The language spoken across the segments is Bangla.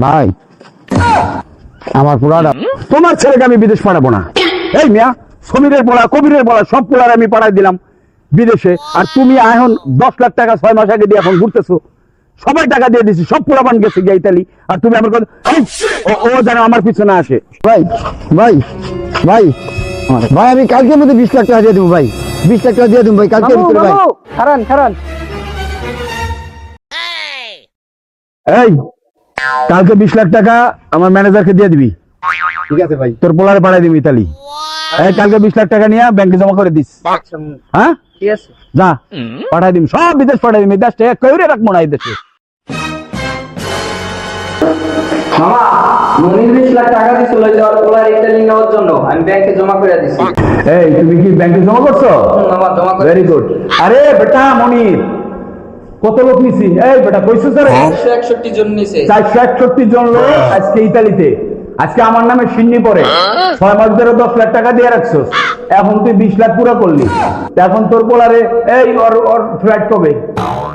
ভাই আমার পোলাটা, তোমার ছেলেকে আমি বিদেশ পাঠাবো না। এই মিয়া, সমীরের পোলা, কবিরের পোলা, সব পোলার আমি পাঠাই দিলাম বিদেশে, আর তুমি এখন 10 লাখ টাকা 6 মাস আগে দিয়ে এখন ঘুরতেছো। সবাই টাকা দিয়ে দিছি, সব পোলাপান গেছে গিয়ে ইতালি, আর তুমি আমার কথা ও যেন আমার পিছনে আসে। ভাই ভাই ভাই ভাই আমি কালকের মধ্যে 20 লাখ টাকা দিয়ে দেবো ভাই, 20 লাখ টাকা দিয়ে দেবো ভাই কালকে ভিতরে ভাই। খারান খারান, এই কালকে 20 লাখ টাকা আমার ম্যানেজারকে দিয়ে দিবি। ঠিক আছে ভাই, তোর পোলারে পাঠাই দিবি ইতালি। এই কালকে 20 লাখ টাকা নিয়ে ব্যাংকে জমা করে দিস। হ্যাঁ ঠিক আছে, যা পাঠাই দিবি, সব বিদেশ পাঠাই দিবি, দেশটা এক কইরে রাখবো না এই দেশে। মামা, মনির 20 লাখ টাকা দিছিল ওলার ইতালি নেওয়ার জন্য, আমি ব্যাংকে জমা করে দিছি। এই তুমি কি ব্যাংকে জমা করছো? মামা জমা করে। Very good. আরে বেটা মনির, কত লোক নিছি? এই বেটা কইছো স্যার 461 জন নিছে। 461 জন লোক আজকে ইতালিতে। আজকে আমার নামে সিন্নি পড়ে 6 মাস ধরে 10 লাখ টাকা দিয়ে রাখছো, এখন তুই 20 লাখ পুরো করলি। এখন তোর পোলারে এই ওর ফ্লাইট কবে?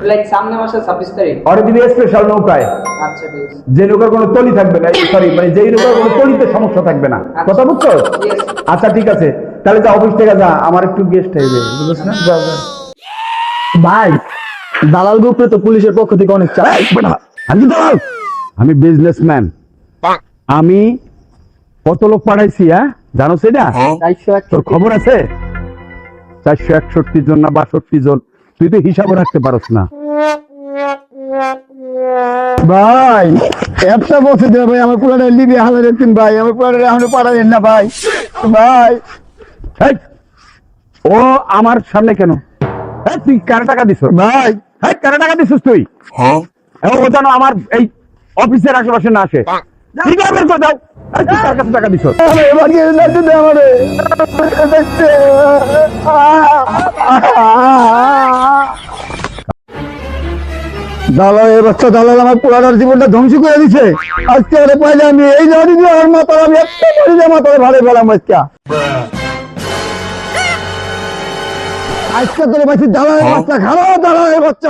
লাইক সামনে মাসে 26 তারিখ। ওরে দিবি স্পেশাল নৌকায়, আচ্ছা ঠিক আছে। যে নৌকার কোনো তলি থাকবে না, সরি মানে যেই নৌকার কোনো তলিতে সমস্যা থাকবে না, কথা বুঝছো? আচ্ছা ঠিক আছে, তাহলে যা অফিস থেকে যা, আমার একটু গেস্ট হইবে, বুঝছ না? ভাই দালাল গ্রুপে তো পুলিশের পক্ষ থেকে অনেক চাপ। আমি দালাল, আমি বিজনেসম্যান। আমি কত লোক পাঠাইছি, হ্যাঁ জানো সেটা? তোর খবর আছে? 461 জন না 62 জন, তুই তো হিসাবও রাখতে পারস না। ভাই একটা বসে দে ভাই, আমার পুরাটা লিবি হাজার একদিন ভাই, আমার পুরাটা এখন পাঠাবেন না ভাই। ভাই ও আমার সামনে কেন? তুই কার টাকা দিছ ভাই? কার টাকা দিছিস তুই? ও যেন আমার এই অফিসের আশেপাশে না আসে। ঠিক আছে বের করে দাও। তুই কার কাছে টাকা দিছ? দালাল, এই বাচ্চা দালাল আমার পুরাটার জীবনটা ধ্বংস করে দিছে। আজকে ওরে পাইলে আমি এই জানি যে আমার মাথা, আমি একটা করে যে মাথায় ভালো পেলাম আজকে। আজকে তোর বাচ্চা দালালের বাচ্চা, খারাপ দালালের বাচ্চা।